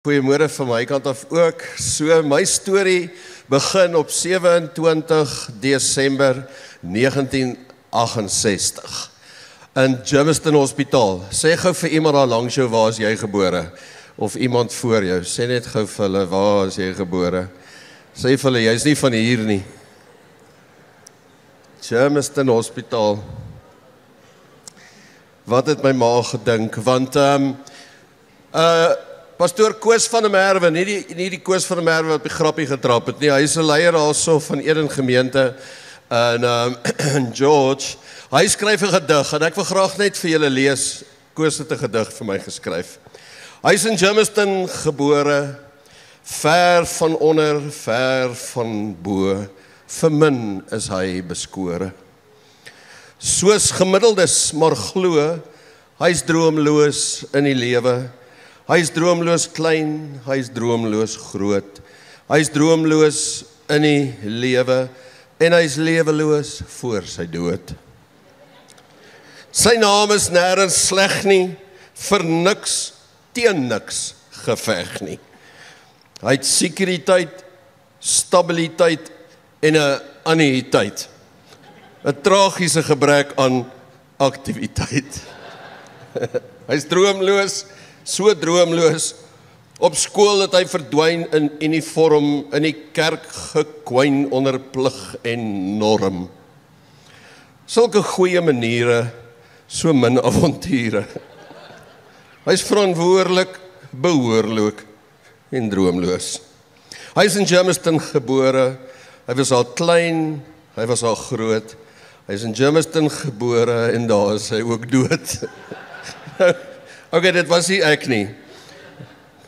Goeiemôre van my kant af ook. So my storie begin op 27 Desember 1968 in Germiston Hospitaal. Sê gou vir iemand daar langs jou, waar is jy gebore? Of iemand voor jou, sê net gou vir hulle, waar is jy gebore? Sê vir hulle, jy's nie van hier nie. Germiston Hospitaal. Wat het my ma gedink? Want Pastoor Koos van der Merwe, nie die Koos van der Merwe wat die grappie getrap het nie, hy is 'n leier also van Eden gemeente in George. Hy skryf 'n gedig en ek wil graag net vir julle lees. Koos het 'n gedig vir my geskryf. Hy is in Germiston gebore, ver van onder, ver van bo, vir min is hy beskore. Soos gemiddeldes, maar glo, hy is droomloos in die lewe. Hy is droomloos klein, hy is droomloos groot. Hy is droomloos in die lewe en hy is leweloos voor sy dood. Sy naam is nêrens sleg nie, vir niks, teen niks geveg nie. Hy het sekuriteit, stabiliteit en 'n annuïteit. 'n tragiese gebrek aan aktiwiteit. Hy is droomloos, so droomloos. Op skool het hy verdwyn in uniform, in die kerk gekwyn onder plig en norm. Sulke goeie maniere, so min avonture. Hy is verantwoordelik, behoorlik en droomloos. Hy is in Germiston gebore, hy was al klein, hy was al groot. Hy is in Germiston gebore en daar is hy ook dood. Okay, dit was nie ek nie.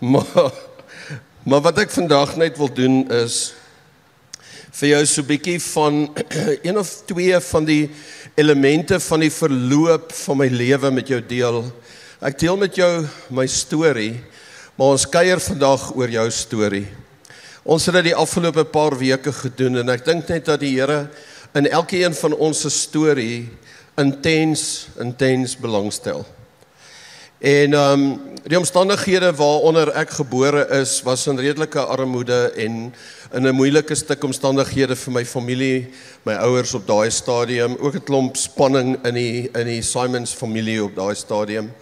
Maar wat ek vandag net wil doen is vir jou so 'n bietjie van een of twee van die elemente van die verloop van my lewe met jou deel. Ek deel met jou my storie, maar ons kuier vandag oor jou storie. Ons het dit die afgelope paar weke gedoen en ek dink net dat die Here in elkeen van ons se storie intens belangstel. En die omstandighede waaronder ek gebore is, was in redelike armoede en in 'n moeilike stuk omstandighede vir my familie, my ouers op daai stadium, ook 'n klomp spanning in die Simons familie op daai stadium.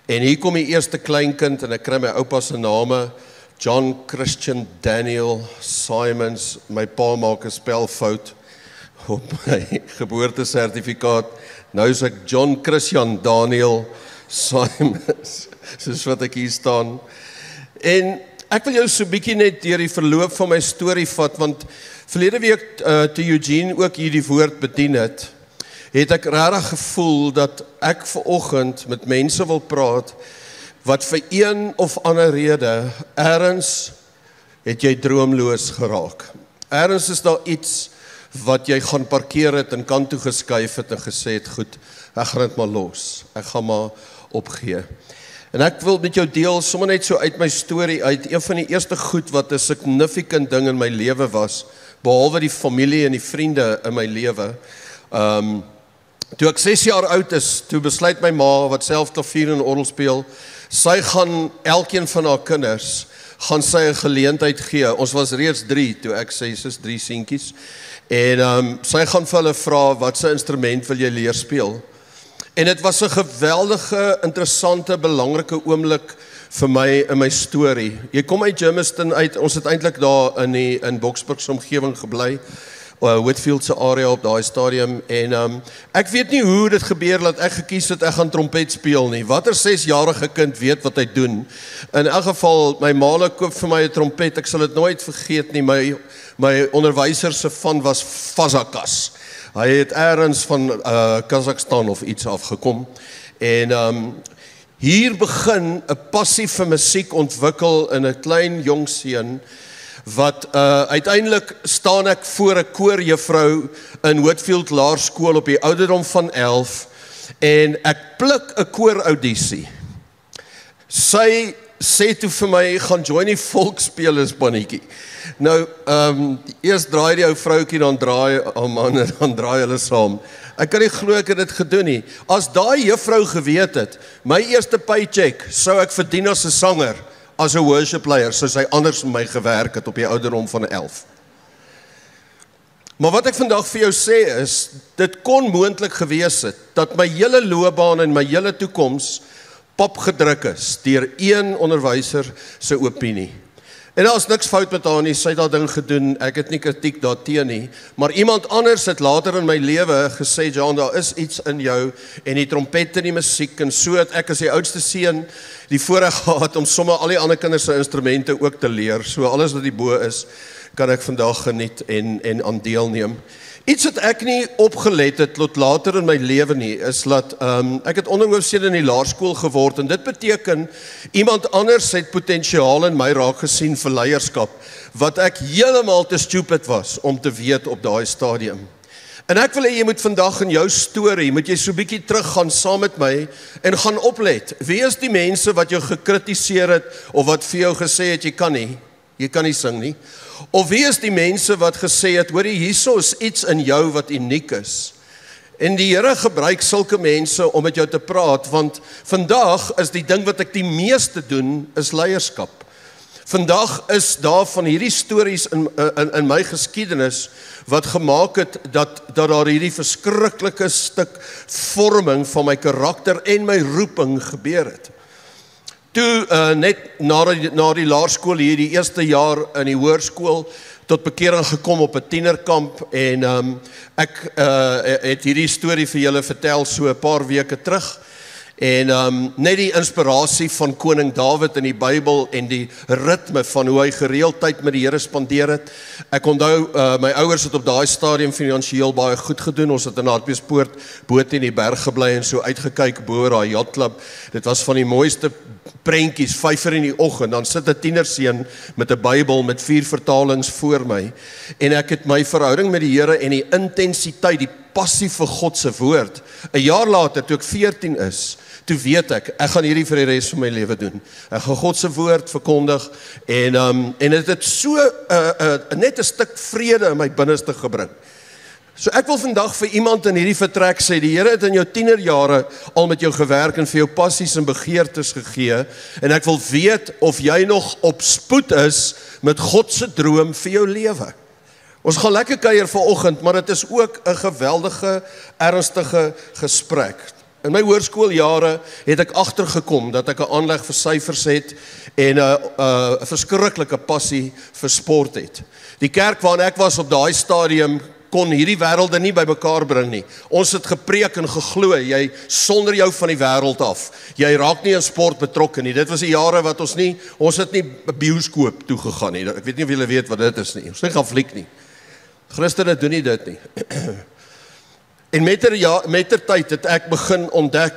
En hier kom die eerste kleinkind en ek kry my oupa se name, John Christian Daniel Simons. My pa maak 'n spelfout op my geboortesertifikaat. Nou is ek John Christian Daniel Simons, soos wat ek hier staan. En ek wil jou so 'n bietjie net deur die verloop van my storie vat, want verlede week toe Eugene ook hierdie woord bedien het ek regtig gevoel dat ek vanoggend met mense wil praat wat vir een of ander rede ergens het jy droomloos geraak. Ergens is daar iets wat jy gaan parkeer het en kant toe geskuif het en gesê het, goed, ek gaan dit maar los. Ek gaan maar opgee. En ek wil met jou deel, sommer net so uit my storie uit, een van die eerste goed wat 'n significant ding in my lewe was, behalwe die familie en die vriende in my lewe. Toe ek 6 jaar oud is, toe besluit my ma, wat self klavier en orgel speel, sy gaan elkeen van haar kinders, gaan sy 'n geleentheid gee. Ons was reeds 3, toe ek sê, is 3 seentjies. En sy gaan vir hulle vra, wat se instrument wil jy leer speel? En dit was 'n geweldige, interessante, belangrike oomblik vir my in my storie. Jy kom uit Germiston uit, ons het eintlik daar in Boksburg se omgewing gebly, Whitfield se area op daai stadium, en ek weet nie hoe dit gebeur dat ek gekies het ek gaan trompet speel nie. Watter 6-jarige kind weet wat hy doen? In elk geval, my ma koop vir my 'n trompet, ek sal dit nooit vergeet nie, my onderwyser se van was Fazakas. Hy het ergens van Kazakhstan of iets afgekom. En hier begin 'n passie vir musiek ontwikkel in 'n klein jong seun, wat uiteindelik staan ek voor 'n koorjuffrou in Whitfield Laerskool op die ouderdom van 11 en ek pluk 'n kooraudisie. Sy sê toe vir my, gaan join die volksspelersbandjie. Nou, eers draai die ou vroukie, dan draai haar man en dan draai hulle saam. Ek kan nie glo ek het dit gedoen nie. As daai juffrou geweet het, my eerste paycheck sou ek verdien as 'n sanger, as 'n worship leier, sou sy anders met my gewerk het op die ouderdom van 11. Maar wat ek vandag vir jou sê is, dit kon moontlik gewees het, dat my hele loopbaan en my hele toekoms papgedruk is, deur een onderwyser se opinie. En daar is niks fout met haar nie, sy het haar ding gedoen, ek het nie kritiek daarteen nie, maar iemand anders het later in my lewe gesê, John, daar is iets in jou, en die trompet en die musiek, en so het ek as die oudste seun die voorreg gehad om sommer al die ander kinders se instrumente ook te leer, so alles wat die bo is, kan ek vandag geniet en aan deelneem. Iets wat ek nie opgelet het tot later in my lewe nie, is dat ek het onderhoofseun in die laerskool geword, en dit beteken, iemand anders het potensiaal in my raak gesien vir leierskap, wat ek heeltemal te stupid was om te weet op daai stadium. En ek wil hê jy moet vandag in jou storie, moet jy so bietjie teruggaan saam met my, en gaan oplet, wie is die mense wat jou gekritiseer het, of wat vir jou gesê het, jy kan nie sing nie, of wie is die mense wat gesê het, hoorie, hierso is iets in jou wat uniek is. En die Here gebruik sulke mense om met jou te praat, want vandag is die ding wat ek die meeste doen, is leierskap. Vandag is daar van hierdie stories in my geskiedenis, wat gemaak het, dat daar hierdie verskriklike stuk vorming van my karakter en my roeping gebeur het. Toe net na die laerskool hier, die eerste jaar in die hoërskool, tot bekering gekom op 'n tienerkamp, en ek het hierdie storie vir julle vertel so 'n paar weke terug, en net die inspirasie van koning Dawid in die Bybel, en die ritme van hoe hy gereeld tyd met die Here spandeer het. Ek onthou, my ouers het op daai stadium finansiëel baie goed gedoen, ons het in Hartbeespoort boot in die berg gebly, en so uitgekyk bo daai yachtklub. Dit was van die mooiste prentjies, 5:00 in die oggend, dan sit 'n tienerseun met 'n Bybel met 4 vertalings voor my, en ek het my verhouding met die Here en die intensiteit, die passie vir God se woord. 'n jaar later, toe ek 14 is, toe weet ek gaan hierdie vir die res van my lewe doen. Ek gaan God se woord verkondig, en dit het so net 'n stuk vrede in my binneste gebring. So ek wil vandag vir iemand in hierdie vertrek sê, die Here het in jou tienerjare al met jou gewerk en vir jou passies en begeertes gegee, en ek wil weet of jy nog op spoed is met God se droom vir jou lewe. Ons gaan lekker kuier vanoggend, maar dit is ook 'n geweldige, ernstige gesprek. In my hoërskooljare het ek agtergekom dat ek 'n aanleg vir syfers het en 'n verskriklike passie vir sport het. Die kerk waarin ek was op daai stadium kon hierdie wêrelde nie by mekaar bring nie. Ons het gepreek en geglo, jy sonder jou van die wêreld af. Jy raak nie in sport betrokke nie. Dit was die jare wat ons het nie bioskoop toe gegaan nie. Ek weet nie of julle weet wat dit is nie. Ons het nie gaan fliek nie. Christene doen nie dit nie. En met ter tyd het ek begin ontdek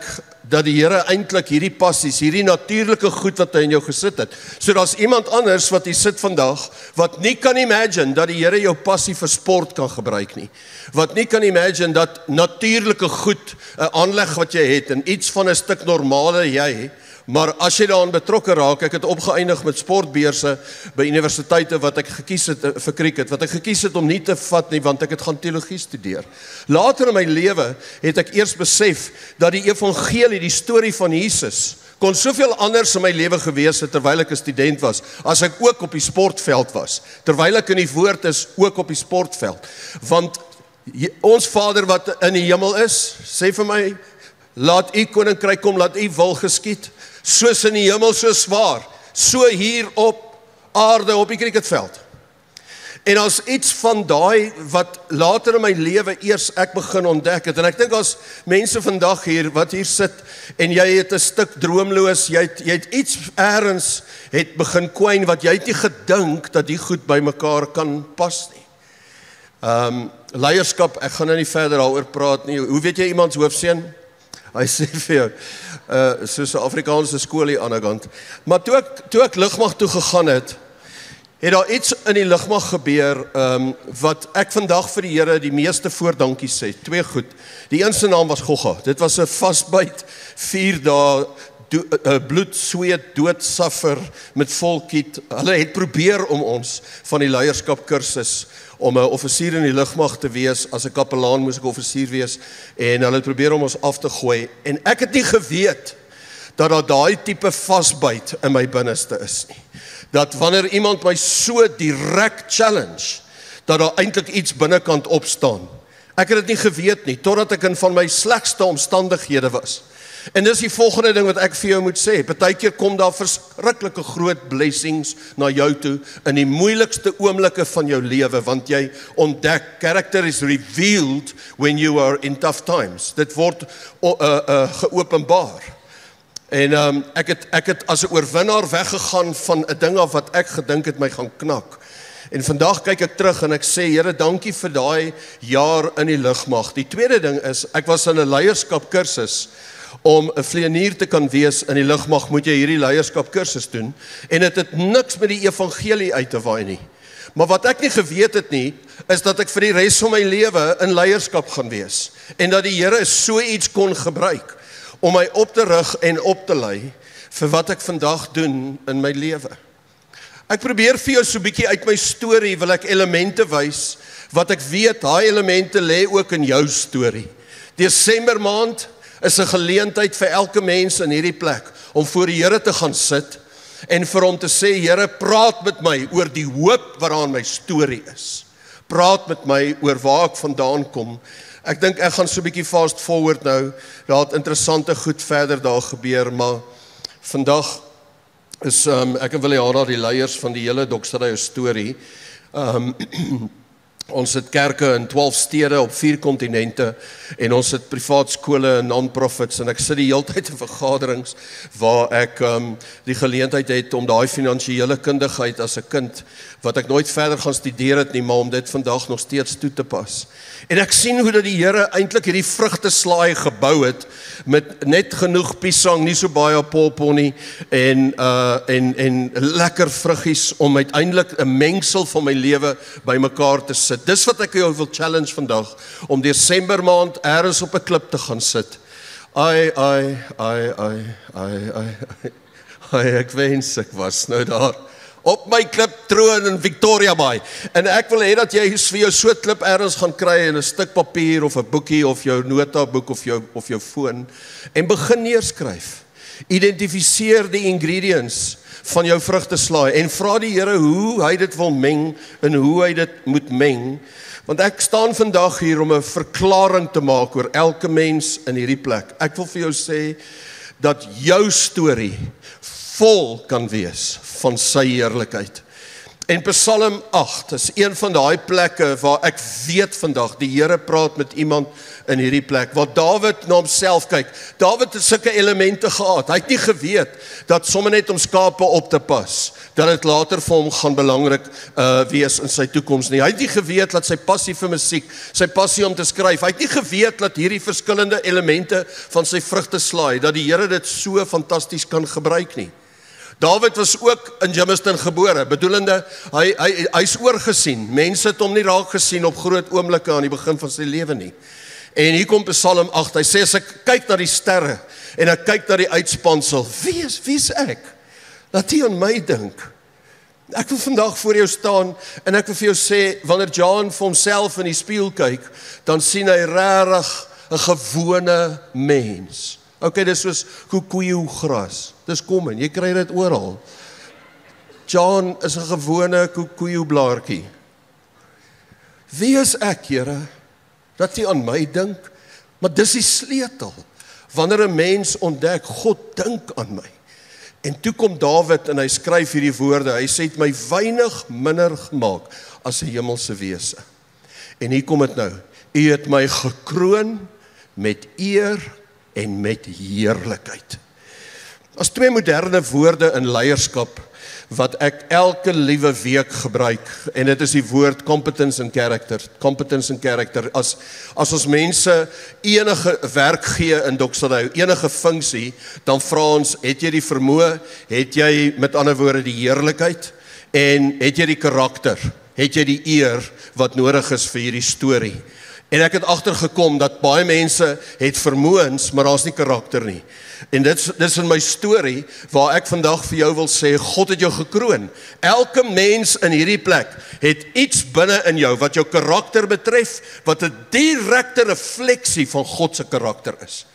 dat die Here eintlik hierdie passies, hierdie natuurlike goed wat hy in jou gesit het. So daar's iemand anders wat hier sit vandag, wat nie kan imagine dat die Here jou passie vir sport kan gebruik nie. Wat nie kan imagine dat natuurlike goed, 'n aanleg wat jy het, en iets van 'n stuk normale jy, maar as jy daaraan betrokke raak, ek het opgeëindig met sportbeurse by universiteite wat ek gekies het vir cricket, wat ek gekies het om nie te vat nie, want ek het gaan teologie studeer. Later in my lewe het ek eers besef dat die evangelie, die storie van Jesus, kon soveel anders in my lewe gewees het terwyl ek 'n student was, as ek ook op die sportveld was, terwyl ek in die woord is, ook op die sportveld. Want ons Vader wat in die hemel is, sê vir my, laat u koninkryk kom, laat u wil geskied, soos in die hemel, so zwaar, so hier op aarde, op die cricketveld. En as iets van daai wat later in my lewe eers ek begin ontdek het, en ek dink as mense vandag hier, wat hier sit, en jy het 'n stuk droomloos, jy het iets ergens het begin kwyn, wat jy het nie gedink dat die goed by mekaar kan pas nie. Leierskap, ek gaan nou nie verder daaroor praat nie. Hoe weet jy iemands hoofseun? Hy sê vir jou, soos 'n Afrikaanse skool hier aan die kant. Maar toe ek lugmag toe gegaan het daar iets in die lugmag gebeur, wat ek vandag vir die Here die meeste voordankies sê. 2 goed. Die een se naam was Gogga. Dit was 'n vasbyt, 4 dae, bloed, sweet, doodsuffer met volkiet. Hulle het probeer om ons van die leierskap kursus, om 'n offisier in die lugmag te wees, as 'n kapelaan moes ek offisier wees, en hulle het probeer om ons af te gooi, en ek het nie geweet, dat daar daai tipe vasbyt in my binneste is nie. Dat wanneer iemand my so direk challenge, dat daar eintlik iets binnekant opstaan. Ek het dit nie geweet nie, totdat ek in van my slegste omstandighede was. En dis die volgende ding wat ek vir jou moet sê, partykeer kom daar verskriklike groot blessings na jou toe, in die moeilikste oomblikke van jou lewe, want jy ontdek, character is revealed when you are in tough times. Dit word geopenbaar. En ek het as 'n oorwinnaar weggegaan van 'n ding af wat ek gedink het my gaan knak. En vandag kyk ek terug en ek sê, Here, dankie vir daai jaar in die lugmag. Die tweede ding is, ek was in 'n leierskap kursus. Om 'n vlieënier te kan wees in die lugmag, moet jy hierdie leierskap kursus doen. En dit het niks met die evangelie uit te waai nie. Maar wat ek nie geweet het nie, is dat ek vir die res van my lewe in leierskap gaan wees. En dat die Here so iets kon gebruik om my op te rig en op te lei vir wat ek vandag doen in my lewe. Ek probeer vir jou so 'n bietjie uit my storie, wil ek elemente wys, wat ek weet, daai elemente lê ook in jou storie. Desember maand is 'n geleentheid vir elke mens in hierdie plek, om voor die Here te gaan sit, en vir hom te sê, Here, praat met my oor die hoop waaraan my storie is. Praat met my oor waar ek vandaan kom. Ek dink ek gaan so 'n bietjie fast forward nou, daar het interessante goed verder daar gebeur, maar vandag is, ek en Williana die leiers van die hele Doksterhuis storie. Ons het kerke in 12 stede op 4 kontinente en ons het privaat skole en non-profits en ek sit die hele tyd in vergaderings waar ek die geleentheid het om daai finansiële kundigheid as 'n kind wat ek nooit verder gaan studeer het nie, maar om dit vandag nog steeds toe te pas. En ek sien hoe dat die Here eintlik hierdie vrugteslaai gebou het met net genoeg piesang, nie so baie pawpaw nie en lekker vruggies om uiteindelik 'n mengsel van my lewe bymekaar te sit. Dis wat ek jou wil challenge vandag, om Desember maand ergens op 'n klip te gaan sit. Ek wens ek was nou daar op my kliptroon in Victoria Bay. En ek wil hê dat jy vir jou so 'n klip ergens gaan kry en 'n stuk papier of 'n boekie of jou notaboek of jou foon en begin neerskryf. Identifiseer die ingredients van jou vrugteslaai en vra die Here hoe hy dit wil meng en hoe hy dit moet meng. Want ek staan vandag hier om 'n verklaring te maak oor elke mens in hierdie plek. Ek wil vir jou sê dat jou storie vol kan wees van sy heerlikheid. En Psalm 8 is een van daai plekke waar ek weet vandag die Here praat met iemand in hierdie plek, waar Dawid na homself kyk. Dawid het sulke elemente gehad. Hy het nie geweet dat sommer net om skape op te pas, dat dit later vir hom gaan belangrik wees in sy toekoms nie. Hy het nie geweet dat sy passie vir musiek, sy passie om te skryf, hy het nie geweet dat hierdie verskillende elemente van sy vrugteslaai, dat die Here dit so fantasties kan gebruik nie. Dawid was ook in Germiston gebore, bedoelende, hy's oorgesien. Mense het hom nie raak gesien op groot oomblikke aan die begin van sy lewe nie. En hier kom Psalm 8, hy sê, as ek kyk na die sterre, en ek kyk na die uitspansel, wie is ek? Dat hy aan my dink. Ek wil vandag voor jou staan, en ek wil vir jou sê, wanneer John vir homself in die spieël kyk, dan sien hy regtig 'n gewone mens. Okay, dis soos koekoejoe gras. Dis kom en jy kry dit oral. John is 'n gewone koekoejoe blaartjie. Wie is ek, Here, dat jy aan my dink? Maar dis die sleutel. Wanneer 'n mens ontdek, God dink aan my. En toe kom Dawid en hy skryf hierdie woorde. Hy sê, het my weinig minder gemaak as 'n hemelse wese. En hier kom dit nou. U het my gekroon met eer en met heerlikheid. As 2 moderne woorde in leierskap wat ek elke liewe week gebruik, en dit is die woord competence and character. Competence and character. As ons mense enige werk gee in Doksterhuis, enige funksie, dan vra ons, het jy die vermoë, het jy met ander woorde die heerlikheid, en het jy die karakter, het jy die eer wat nodig is vir hierdie storie. En ek het agtergekom dat baie mense het vermoëns, maar daar's nie karakter nie. En dit is in my storie waar ek vandag vir jou wil sê, God het jou gekroon. Elke mens in hierdie plek het iets binne in jou wat jou karakter betref, wat 'n direkte refleksie van God se karakter is.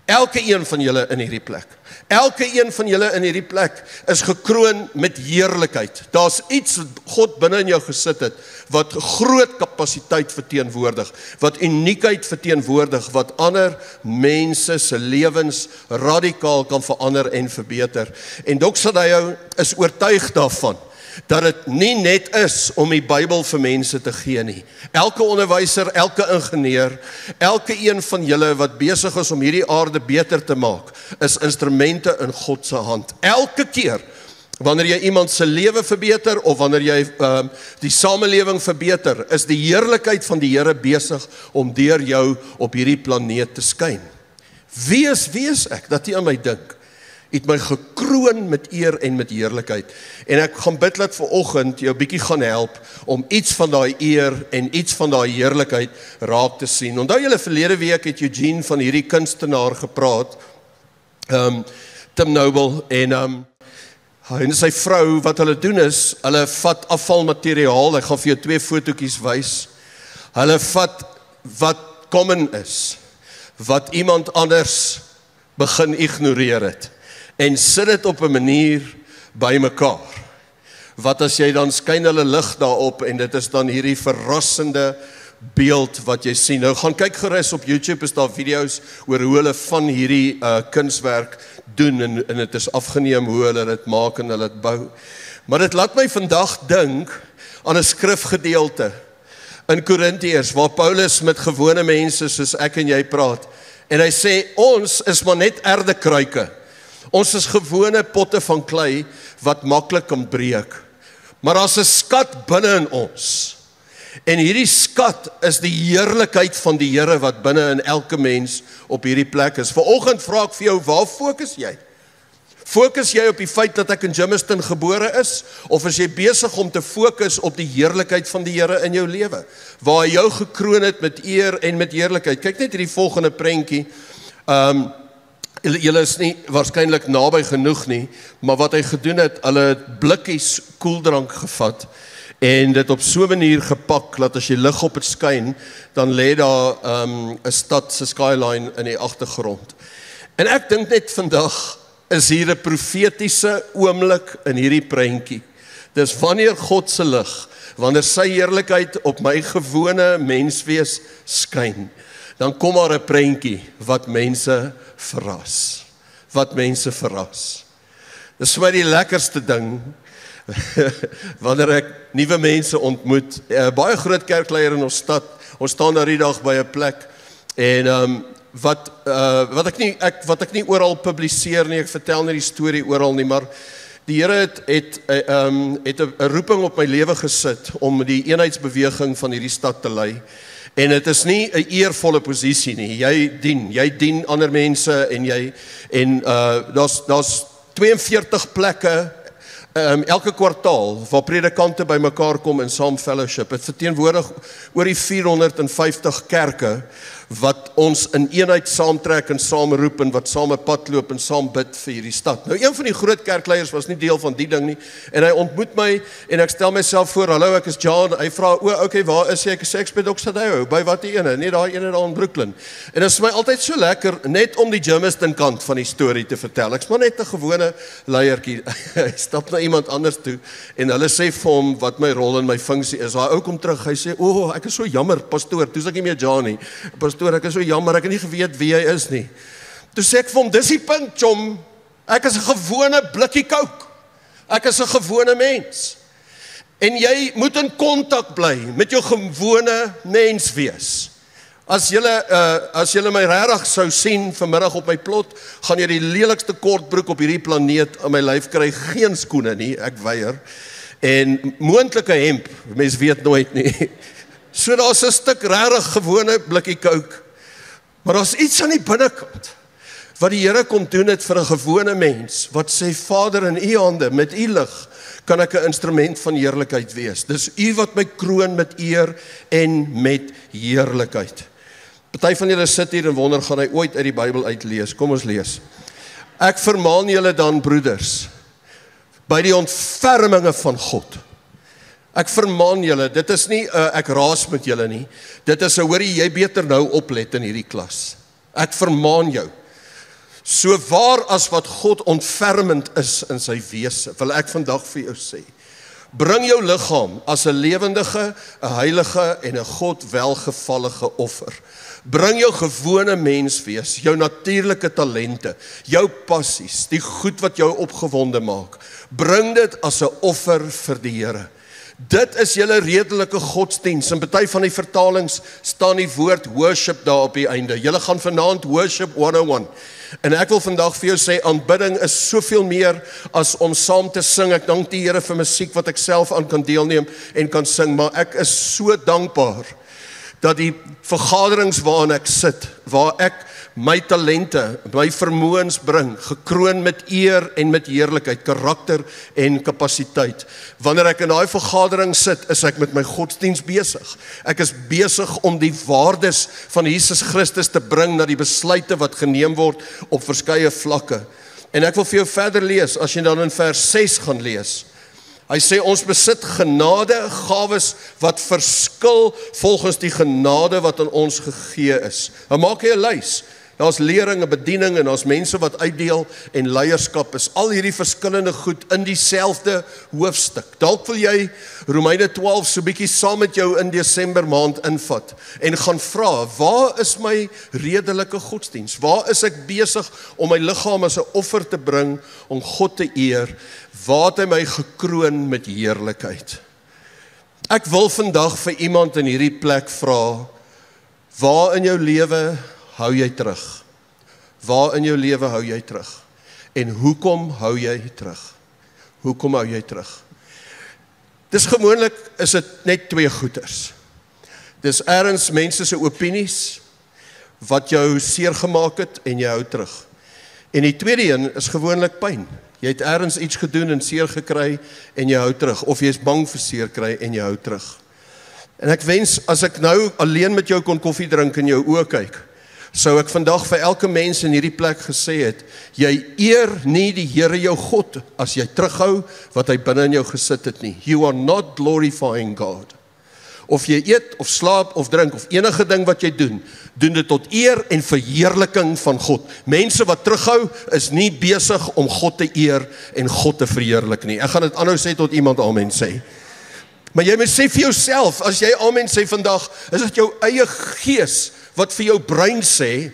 Elke een van julle in hierdie plek. Elke een van julle in hierdie plek is gekroon met heerlikheid. Daar's iets wat God binne in jou gesit het, wat groot kapasiteit verteenwoordig, wat uniekheid verteenwoordig, wat ander mense se lewens radikaal kan verander en verbeter. En Dok Sadeo is oortuig daarvan, dat dit nie net is om die Bybel vir mense te gee nie. Elke onderwyser, elke ingenieur, elke een van julle wat besig is om hierdie aarde beter te maak, is instrumente in God se hand. Elke keer, wanneer jy iemand se lewe verbeter, of wanneer jy die samelewing verbeter, is die heerlikheid van die Here besig om deur jou op hierdie planeet te skyn. Wie is ek, dat jy aan my dink? Het my gekroon met eer en met heerlikheid. En ek gaan bid dat vanoggend jou bietjie gaan help om iets van daai eer en iets van daai heerlikheid raak te sien. Onthou julle verlede week het Eugene van hierdie kunstenaar gepraat, Tim Noble, en sy vrou, wat hulle doen is, hulle vat afvalmateriaal, ek gaan vir jou 2 fotootjies wys, hulle vat wat common is, wat iemand anders begin ignoreer het, en sit dit op 'n manier by mekaar. Wat as jy dan skyn hulle lig daarop, en dit is dan hierdie verrassende beeld wat jy sien. Nou gaan kyk gerus op YouTube, is daar video's oor hoe hulle van hierdie kunswerk doen, en dit is afgeneem hoe hulle dit maak en hulle dit bou. Maar dit laat my vandag dink aan 'n skrifgedeelte in Korintiërs, waar Paulus met gewone mense soos ek en jy praat, en hy sê, ons is maar net erdekruike. Ons is gewone potte van klei wat maklik kan breek. Maar daar's 'n skat binne in ons. En hierdie skat is die heerlikheid van die Here wat binne in elke mens op hierdie plek is. Vanoggend vra ek vir jou, waar fokus jy? Fokus jy op die feit dat ek in Germiston gebore is? Of is jy besig om te fokus op die heerlikheid van die Here in jou lewe? Waar hy jou gekroon het met eer en met heerlikheid. Kyk net hierdie volgende prentjie. Julle is nie waarskynlik naby genoeg nie, maar wat hy gedoen het, hulle het blikkies koeldrank gevat en dit op so 'n manier gepak dat as jy lig op het skyn, dan lê daar 'n stad se skyline in die agtergrond. En ek dink net vandag is hier 'n profetiese oomblik in hierdie prentjie. Dis wanneer God se lig, wanneer sy heerlikheid op my gewone menswees skyn, dan kom daar 'n prentjie wat mense verras. Wat mense verras. Dis vir my die lekkerste ding, wanneer ek nuwe mense ontmoet. Baie groot kerkleier in ons stad, ons staan daar die dag by 'n plek, en wat ek nie oral publiseer nie, ek vertel nie die storie oral nie, maar die Here het 'n roeping op my lewe gesit om die eenheidsbeweging van hierdie stad te lei. En dit is nie 'n eervolle posisie nie. Jy dien ander mense, en daar's 42 plekke elke kwartaal waar predikante bymekaar kom in saam fellowship. Dit verteenwoordig oor die 450 kerke wat ons in eenheid saamtrek en saam roep en wat saam 'n pad loop en saam bid vir hierdie stad. Nou, een van die groot kerkleiers was nie deel van die ding nie, en hy ontmoet my en ek stel myself voor, hallo, ek is John. Hy vra, okay, waar is jy? Ek sê, ek by Dok Sadeo. By wat die ene? Nee, daai ene daar in Brooklyn. En dit is my altyd so lekker net om die Germiston kant van die storie te vertel. Ek's maar net 'n gewone leiertjie. Hy stap na iemand anders toe en hulle sê vir hom wat my rol en my funksie is. Daai ou kom terug. Hy sê, ek is so jammer, pastoor. Toe sê ek nie meer John nie. Pastoor, ek is so jammer, ek het nie geweet wie hy is nie. Toe sê ek vir hom, dis die punt, chom. Ek is 'n gewone blikkie Coke. Ek is 'n gewone mens. En jy moet in kontak bly met jou gewone mens wees. As julle my regtig sou sien vanmiddag op my plot, gaan jy die lelikste kortbroek op hierdie planeet aan my lyf kry, geen skoene nie, ek weier. En moontlike hemp, mens weet nooit nie. So daar's 'n stuk regtig gewone blikkie Coke. Maar daar's iets aan die binnekant wat die Here kom doen het vir 'n gewone mens, wat sê, Vader, in u hande, met u lig, kan ek 'n instrument van heerlikheid wees. Dis u wat my kroon met eer en met heerlikheid. Party van julle sit hier en wonder, gaan hy ooit uit die Bybel uitlees? Kom ons lees. Ek vermaan julle dan, broeders, by die ontferminge van God. Ek vermaan julle, dit is nie ek raas met julle nie. Dit is hoorie, jy beter nou oplet in hierdie klas. Ek vermaan jou So waar as wat God ontfermend is in sy wese, wil ek vandag vir jou sê. Bring jou liggaam as 'n lewendige, 'n heilige en 'n God welgevallige offer. Bring jou gewone mens wees, jou natuurlike talente, jou passies, die goed wat jou opgewonde maak. Bring dit as 'n offer vir die Here. Dit is julle redelike godsdiens. In party van die vertalings staan die woord worship daar op die einde. Julle gaan vanaand worship 101. En ek wil vandag vir jou sê, aanbidding is soveel meer as om saam te sing. Ek dank die Here vir musiek wat ek self aan kan deelneem en kan sing, maar ek is so dankbaar dat die vergaderings waarin ek sit, waar ek my talente, my vermoëns bring, gekroon met eer en met heerlikheid, karakter en kapasiteit. Wanneer ek in daai vergadering sit, is ek met my godsdiens besig. Ek is besig om die waardes van Jesus Christus te bring na die besluite wat geneem word op verskeie vlakke. En ek wil vir jou verder lees, as jy dan in vers 6 gaan lees. Hy sê ons besit genade, gawes wat verskil volgens die genade wat aan ons gegee is. Nou maak jy 'n lys. Daar's lering en bediening en daar's mense wat uitdeel en leierskap is. Al hierdie verskillende goed in dieselfde hoofstuk. Dalk wil jy Romeine 12 so bietjie saam met jou in Desember maand invat en gaan vra, waar is my redelike godsdiens? Waar is ek besig om my liggaam as 'n offer te bring om God te eer? Waar het hy my gekroon met heerlikheid? Ek wil vandag vir iemand in hierdie plek vra, waar in jou lewe hou jy terug? Waar in jou lewe hou jy terug? En hoekom hou jy terug? Hoekom hou jy terug? Dis gewoonlik is dit net twee goeters. Dis ergens mense se opinies wat jou seer gemaak het en jy hou terug. En die tweede een is gewoonlik pyn. Jy het ergens iets gedoen en seer gekry en jy hou terug, of jy is bang vir seer kry en jy hou terug. En ek wens as ek nou alleen met jou kon koffie drink en jou oë kyk, sou ek vandag vir elke mens in hierdie plek gesê het, jy eer nie die Here jou God as jy terughou wat hy binne in jou gesit het nie. You are not glorifying God. Of jy eet of slaap of drink of enige ding wat jy doen dit tot eer en verheerliking van God. Mense wat terughou is nie besig om God te eer en God te verheerlik nie. Ek gaan dit aanhou sê tot iemand amen sê. Maar jy moet sê vir jouself, as jy amen sê vandag, is dit jou eie gees wat vir jou brein sê,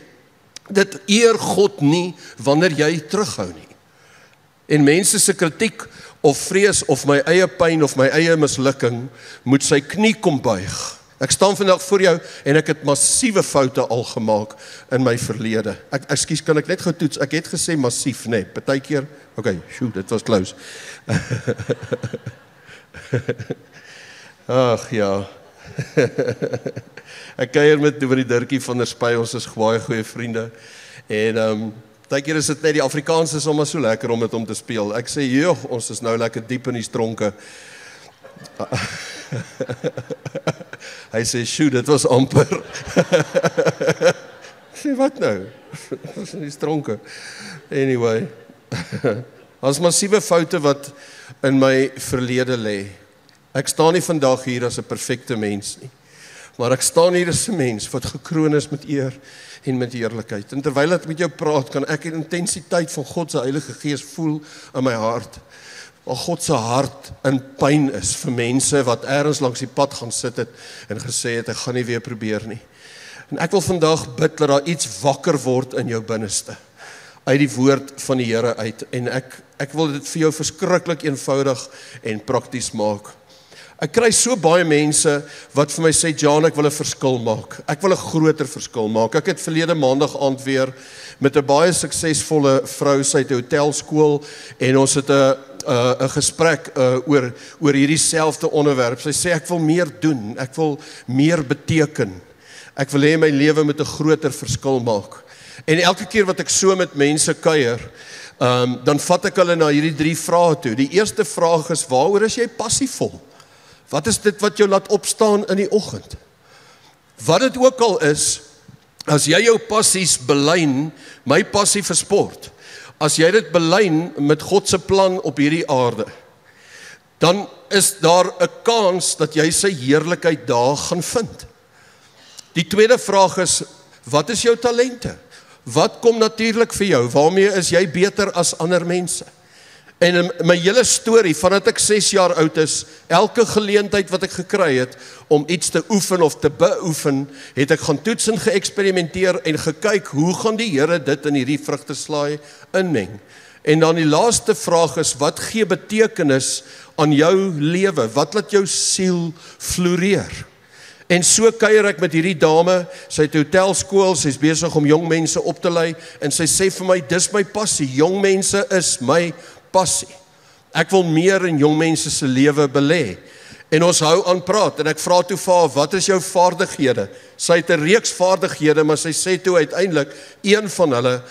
dit eer God nie wanneer jy terughou nie. En mense se kritiek of vrees of my eie pyn of my eie mislukking moet sy knie kom buig. Ek staan vandag voor jou en ek het massiewe foute al gemaak in my verlede. Ekskuus, kan ek net gou toets? Ek het gesê massief, nee, partykeer. Okay, shoot, dit was close. Ag ja. Ek kuier met oor die Dirkie van der Spy, ons is baie goeie vriende. En partykeer is dit net die Afrikaans is sommer so lekker om dit om te speel. Ek sê, joh, ons is nou lekker diep in die stronke. Hy sê, shoot, dit was amper. Ek sê, wat nou? Dit was in die stronke. Anyway, as massiewe foute wat in my verlede lê. Ek staan nie vandag hier as 'n perfekte mens nie, maar ek staan hier as 'n mens wat gekroon is met eer en met heerlikheid. En terwyl ek met jou praat, kan ek die intensiteit van God se Heilige Gees voel in my hart. Waar God se hart in pyn is vir mense wat ergens langs die pad gaan sit het en gesê het, ek gaan nie weer probeer nie. En ek wil vandag bid dat daar iets wakker word in jou binneste, uit die woord van die Here uit. En ek wil dit vir jou verskriklik eenvoudig en prakties maak. Ek kry so baie mense wat vir my sê, John, ek wil 'n verskil maak. Ek wil 'n groter verskil maak. Ek het verlede maandag aand weer met 'n baie suksesvolle vrou, sy het 'n hotelskool en ons het 'n gesprek oor hierdie selfde onderwerp. Sy sê ek wil meer doen, ek wil meer beteken. Ek wil hê my lewe moet 'n groter verskil maak. En elke keer wat ek so met mense kuier, dan vat ek hulle na hierdie 3 vrae toe. Die eerste vraag is, waaroor is jy passievol? Wat is dit wat jou laat opstaan in die oggend? Wat dit ook al is, as jy jou passies belyn, my passie vir sport, as jy dit belyn met God se plan op hierdie aarde, dan is daar 'n kans dat jy sy heerlikheid daar gaan vind. Die tweede vraag is, wat is jou talente? Wat kom natuurlik vir jou? Waarmee is jy beter as ander mense? En in my hele storie, vandat ek 6 jaar oud is, elke geleentheid wat ek gekry het, om iets te oefen of te beoefen, het ek gaan toets en geëksperimenteer en gekyk, hoe gaan die Here dit in hierdie vrugteslaai inmeng? En dan die laaste vraag is, wat gee betekenis aan jou lewe? Wat laat jou siel floreer? En so kuier ek met hierdie dame, sy het 'n hotelskool, sy is besig om jong mense op te lei, en sy sê vir my, dis my passie, jong mense is my passie. Ek wil meer in jong mense se lewe belê. En ons hou aan praat, en ek vra toe vir haar, wat is jou vaardighede? Sy het 'n reeks vaardighede, maar sy sê toe uiteindelik, een van hulle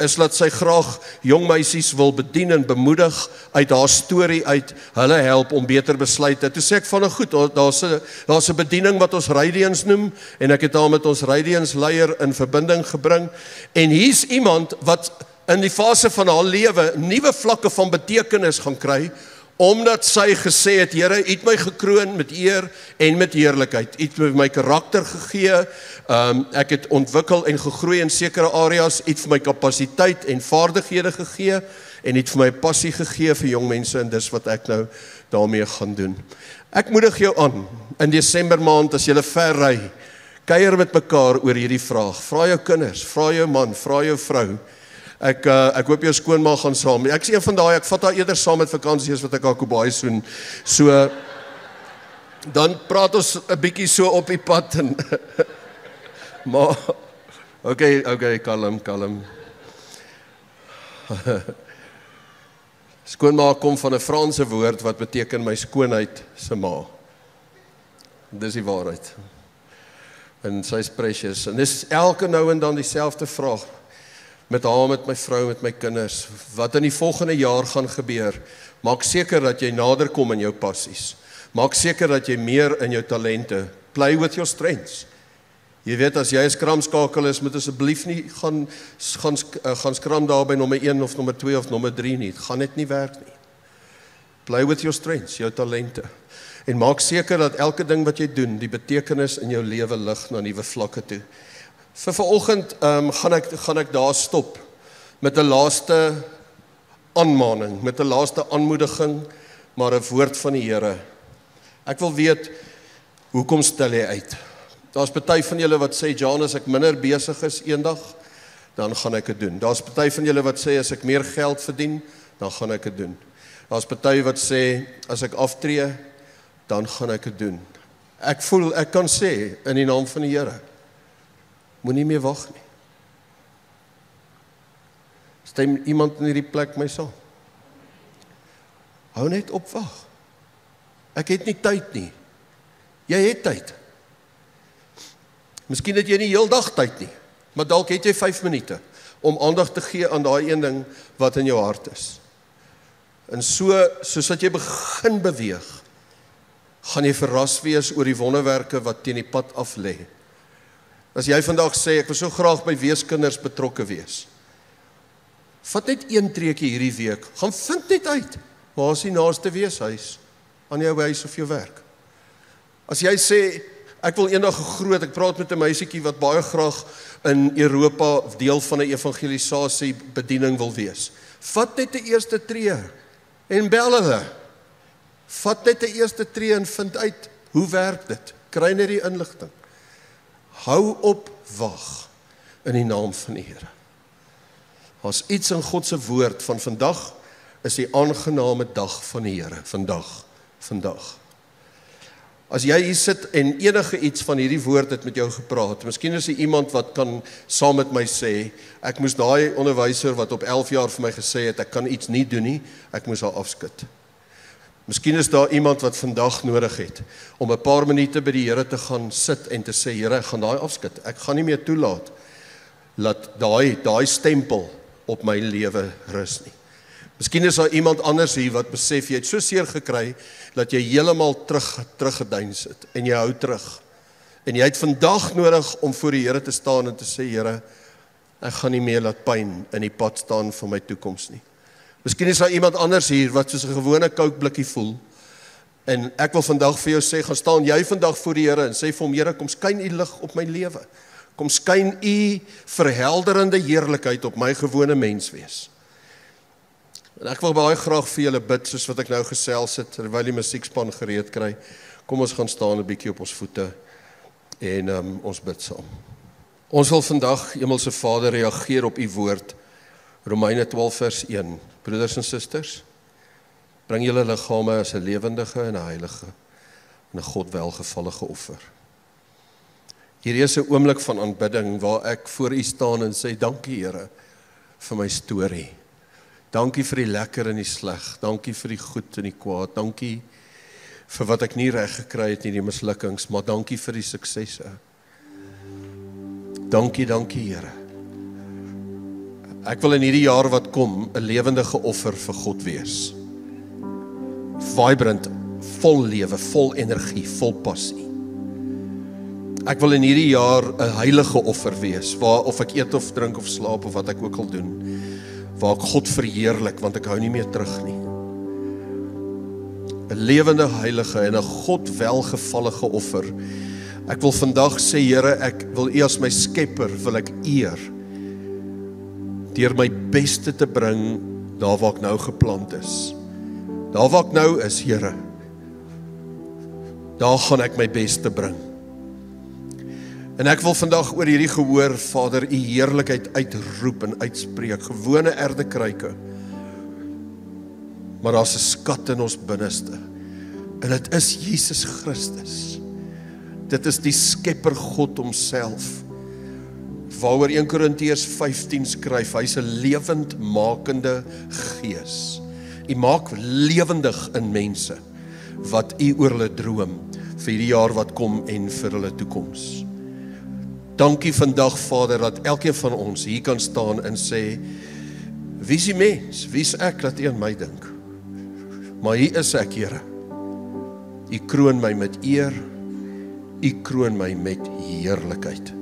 is dat sy graag jong meisies wil bedien en bemoedig uit haar storie uit, hulle help om beter besluite. Toe sê ek van, goed, daar's 'n bediening wat ons Radiance noem, en ek het haar met ons Radiance leier in verbinding gebring, en hier's iemand wat in die fase van haar lewe nuwe vlakke van betekenis gaan kry, omdat sy gesê het, Here, U het my gekroon met eer en met heerlikheid. U het my karakter gegee, ek het ontwikkel en gegroei in sekere areas, U het vir my kapasiteit en vaardighede gegee, en U het vir my passie gegee vir jong mense, en dis wat ek nou daarmee gaan doen. Ek moedig jou aan, in Desember maand, as jy ver ry, kuier met mekaar oor hierdie vraag. Vra jou kinders, vra jou man, vra jou vrou. Ek hoop jou skoonma gaan saam. Ek is een van daai, ek vat haar eerder saam met vakansie as wat ek haar Kobai soen. So, dan praat ons 'n bietjie so op die pad. En maar, okay, kalm. Skoonma kom van 'n Franse woord wat beteken my skoonheid se ma. Dis die waarheid. En sy is precious. En dis elke nou en dan dieselfde vraag. Met haar, met my vrou, met my kinders, wat in die volgende jaar gaan gebeur, maak seker dat jy nader kom in jou passies, maak seker dat jy meer in jou talente, play with your strengths. Jy weet, as jy 'n skramskakel is, moet asseblief nie gaan skram daar by nommer 1 of nommer 2 of nommer 3 nie, het gaan net nie werk nie. Play with your strengths, jou talente, en maak seker dat elke ding wat jy doen, die betekenis in jou lewe lig na nuwe vlakke toe. Vir vanoggend gaan ek daar stop met 'n laaste aanmaning, met 'n laaste aanmoediging, maar 'n woord van die Here. Ek wil weet, hoekom stel jy uit? Daar's party van julle wat sê, Jan, as ek minder besig is eendag, dan gaan ek dit doen. Daar's party van julle wat sê, as ek meer geld verdien, dan gaan ek dit doen. Daar's party wat sê, as ek aftree, dan gaan ek dit doen. Ek voel, ek kan sê, in die naam van die Here, moenie meer wag nie. Stem iemand in hierdie plek my saam? Hou net op wag. Ek het nie tyd nie. Jy het tyd. Miskien het jy nie heeldag tyd nie, maar dalk het jy 5 minute om aandag te gee aan daai een ding wat in jou hart is. En soos dat jy begin beweeg, gaan jy verras wees oor die wonderwerke wat teen die pad af lê. As jy vandag sê, ek wil so graag by weeskinders betrokke wees. Vat net 1 treetjie hierdie week. Gaan vind net uit, waar is die naaste weeshuis aan jou huis of jou werk? As jy sê, ek wil eendag groot, ek praat met 'n meisietjie wat baie graag in Europa deel van 'n evangelisasie bediening wil wees. Vat net 'n eerste tree en bel hulle. Vat net 'n eerste tree en vind uit, hoe werk dit? Kry net die inligting. Hou op wag in die naam van die Here. As iets in God se woord van vandag is die aangename dag van die Here. Vandag. As jy hier sit en enige iets van hierdie woord het met jou gepraat, miskien is iemand wat kan saam met my sê, ek moes daai onderwyser wat op 11 jaar vir my gesê het, ek kan iets nie doen nie, ek moes haar afskud. Miskien is daar iemand wat vandag nodig het om 'n paar minute by die Here te gaan sit en te sê, Here, ek gaan daai afskud. Ek gaan nie meer toelaat dat daai stempel op my lewe rus nie. Miskien is daar iemand anders hier wat besef jy het so seer gekry dat jy heeltemal teruggeduins het en jy hou terug. En jy het vandag nodig om voor die Here te staan en te sê, Here, ek gaan nie meer laat pyn in die pad staan vir my toekoms nie. Miskien is daar iemand anders hier wat soos 'n gewone Coke blikkie voel. En ek wil vandag vir jou sê, gaan staan jy vandag voor die Here en sê vir hom, Here, kom skyn U lig op my lewe. Kom skyn u verhelderende heerlikheid op my gewone mens wees. En ek wil baie graag vir julle bid, soos wat ek nou gesels het, terwyl die musiekspan gereed kry. Kom ons gaan staan 'n bietjie op ons voete en ons bid saam. Ons wil vandag, Hemelse Vader, reageer op u woord, Romeine 12 vers 1. Broeders en susters, bring julle liggame as 'n lewendige en 'n heilige en 'n God welgevallige offer. Hierdie is 'n oomblik van aanbidding waar ek voor u staan en sê, dankie Here vir my storie. Dankie vir die lekker en die sleg. Dankie vir die goed en die kwaad. Dankie vir wat ek nie reg gekry het nie, die mislukkings, maar dankie vir die suksesse. Dankie, Here. Ek wil in hierdie jaar wat kom 'n lewendige offer vir God wees. Vibrant, vol lewe, vol energie, vol passie. Ek wil in hierdie jaar 'n heilige offer wees, waar of ek eet of drink of slaap of wat ek ook al doen, waar ek God verheerlik, want ek hou nie meer terug nie. 'n lewende heilige en 'n God welgevallige offer. Ek wil vandag sê, Here, ek wil u as my skepper, wil ek eer, deur my beste te bring, daar waar ek nou geplant is. Daar waar ek nou is, Here, daar gaan ek my beste bring. En ek wil vandag oor hierdie gehoor, Vader, u heerlikheid uitroep en uitspreek, gewone erdekruike. Maar daar's 'n skat in ons binneste. En dit is Jesus Christus. Dit is die skepper God homself. Waaroor 1 Korintiërs 15 skryf, hy's 'n lewendmakende gees. U maak lewendig in mense wat u oor hulle droom vir die jaar wat kom en vir hulle toekoms. Dankie vandag, Vader, dat elkeen van ons hier kan staan en sê, wie is die mens? Wie is ek dat u aan my dink? Maar hier is ek, Here. U kroon my met eer, u kroon my met heerlikheid.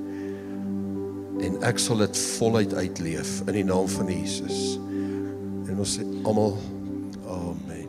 En ek sal dit voluit uitleef in die naam van Jesus. En ons sê almal, amen.